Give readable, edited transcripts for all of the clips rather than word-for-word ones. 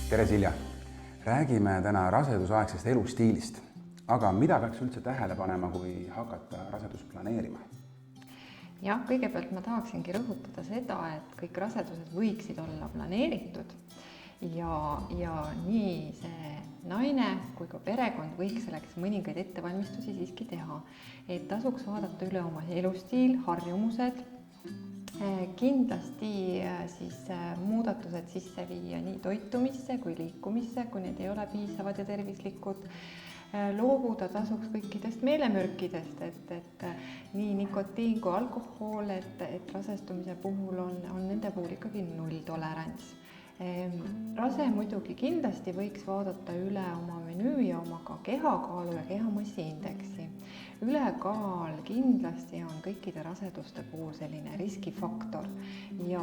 Tere Silja! Räägime täna rasedusaegsest elustiilist. Aga mida peaks üldse tähele panema, kui hakata rasedust planeerima? Jah, kõigepealt ma tahaksingi rõhutada seda, et kõik rasedused võiksid olla planeeritud ja nii see naine kui ka perekond võiks selleks mõningaid ettevalmistusi siiski teha. Et tasuks vaadata üle oma elustiil, harjumused, kindlasti siis muudatused sisse viia nii toitumisse kui liikumisse, kui need ei ole piisavad ja tervislikud. Loobuda tasuks kõikidest meelemürkidest, et nii nikotiin kui alkohol, et rasestumise puhul on nende puhul ikkagi nulltolerants. Rase muidugi kindlasti võiks vaadata üle oma menüü ja oma ka kehakaalu ja kehamassiindeksi. Ülekaal kindlasti on kõikide raseduste puhul selline riskifaktor ja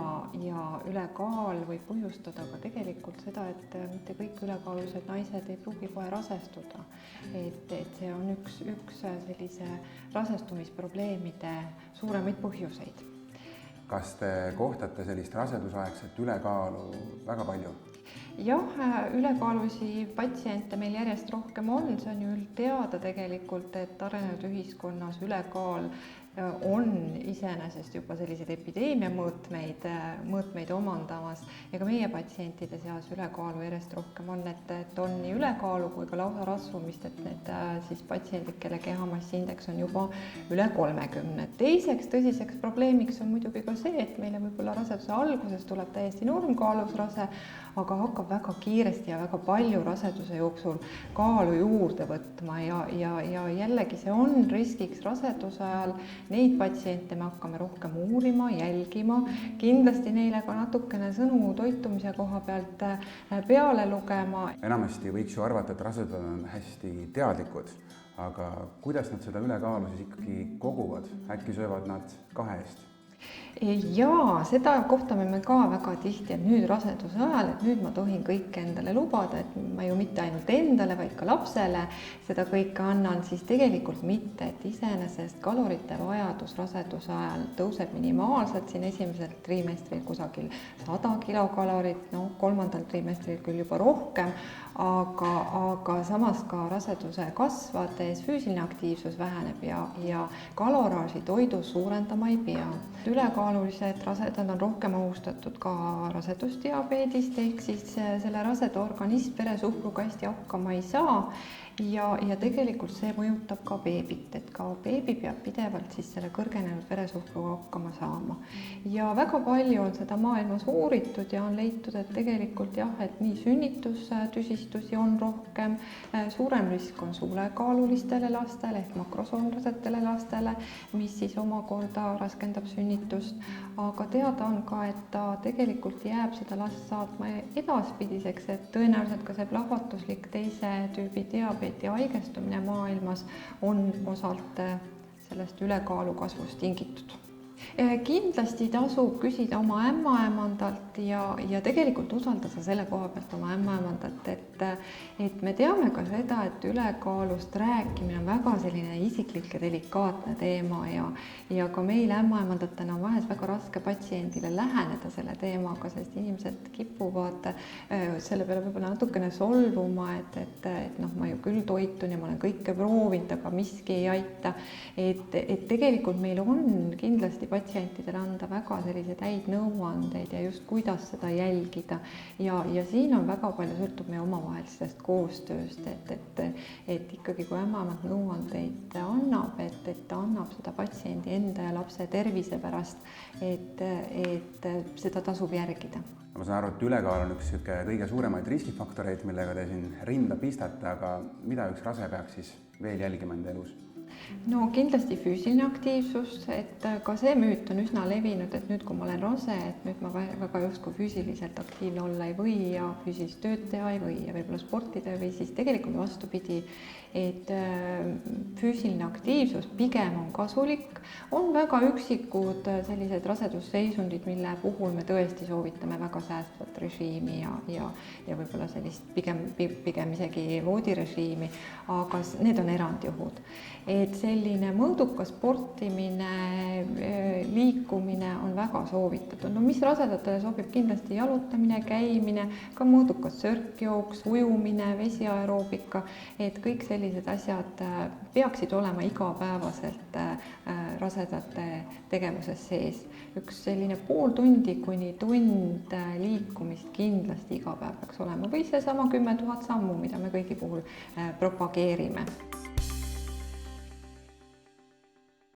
ülekaal võib põhjustada ka tegelikult seda, et mitte kõik ülekaalused naised ei pruugi kohe rasestuda. Et see on üks sellise rasestumisprobleemide suuremaid põhjuseid. Kas te kohtate sellist rasedusaegset ülekaalu väga palju? Jah, ülekaalusi patsiente meil järjest rohkem on, see on ju üldteada tegelikult, et arenenud ühiskonnas ülekaal on iseenesest juba selliseid epideemia mõõtmeid omandamas ja ka meie patsientide seas ülekaalu järjest rohkem on, et on nii ülekaalu kui ka lausa rasvumist, et need siis patsiendid, kelle kehamassiindeks on juba üle 30. Teiseks tõsiseks probleemiks on muidugi ka see, et meile võib-olla raseduse alguses tuleb täiesti normkaalus rase, aga hakkab väga kiiresti ja väga palju raseduse jooksul kaalu juurde võtma ja jällegi see on riskiks raseduse ajal. Neid patsiente me hakkame rohkem uurima, jälgima, kindlasti neile ka natukene sõnu toitumise koha pealt peale lugema. Enamasti võiks ju arvata, et rasedad on hästi teadlikud, aga kuidas nad seda ülekaalu siis ikkagi koguvad? Äkki söövad nad kahe eest? Jaa, seda kohtame me ka väga tihti, et nüüd raseduse ajal, et nüüd ma tohin kõike endale lubada, et ma ju mitte ainult endale, vaid ka lapsele seda kõike annan, siis tegelikult mitte, et iseenesest kalorite vajadus raseduse ajal tõuseb minimaalselt siin esimesel trimestril kusagil 100 kilokalorit, kolmandal trimestril küll juba rohkem, aga samas ka raseduse kasvades füüsiline aktiivsus väheneb ja kaloraaži toidus suurendama ei pea. Ülekaalulised rasedad on rohkem ohustatud ka rasedusdiabeedist, ehk siis selle raseda organism veresuhkruga hästi hakkama ei saa ja tegelikult see mõjutab ka beebit, et ka beebi peab pidevalt siis selle kõrgenenud veresuhkruga hakkama saama. Ja väga palju on seda maailmas uuritud ja on leitud, et tegelikult jah, et nii sünnitustüsistusi on rohkem, suurem risk on suulekaalulistele lastele ehk makrosoonrasetele lastele, mis siis omakorda raskendab sünnitust, aga teada on ka, et ta tegelikult jääb seda last saatma edaspidiseks, et tõenäoliselt ka see plahvatuslik teise tüübi diabeeti haigestumine maailmas on osalt sellest ülekaalu kasvust tingitud. Kindlasti tasub küsida oma ämmaemandalt ja tegelikult usaldada selle koha pealt oma ämmaemandat, et me teame ka seda, et ülekaalust rääkimine on väga selline isiklik ja delikaatne teema ja ka meil ämmaemandatena on vahest väga raske patsiendile läheneda selle teemaga, sest inimesed kipuvad selle peale võib-olla natukene solvuma, et ma ju küll toitun ja ma olen kõike proovinud, aga miski ei aita. Et tegelikult meil on kindlasti patsientidele anda väga selliseid häid nõuandeid ja just kuidas seda jälgida ja siin on väga palju sõltub meie omavahelisest koostööst, et ikkagi kui ämmaemand nõuandeid annab, et ta annab seda patsiendi enda ja lapse tervise pärast, et seda tasub järgida. Ma saan aru, et ülekaal on üks kõige suuremaid riskifaktoreid, millega te siin rinda pistate, aga mida üks rase peaks siis veel jälgima enda elus? No kindlasti füüsiline aktiivsus, et ka see müüt on üsna levinud, et nüüd kui ma olen rase, et nüüd ma väga justkui füüsiliselt aktiivne olla ei või ja füüsilist tööd teha ei või ja võib-olla sportida või siis tegelikult vastupidi, et füüsiline aktiivsus pigem on kasulik, on väga üksikud sellised rasedusseisundid, mille puhul me tõesti soovitame väga säästvat režiimi ja võib-olla sellist pigem isegi voodirežiimi, aga need on erandjuhud. et selline mõõdukas sportimine, liikumine on väga soovitatud. No mis rasedatele sobib, kindlasti jalutamine, käimine, ka mõõdukas sörkjooks, ujumine, vesiaeroobika, et kõik sellised asjad peaksid olema igapäevaselt rasedate tegevuses sees. Üks selline pool tundi kuni tund liikumist kindlasti iga päev peaks olema või seesama 10 000 sammu, mida me kõigi puhul propageerime.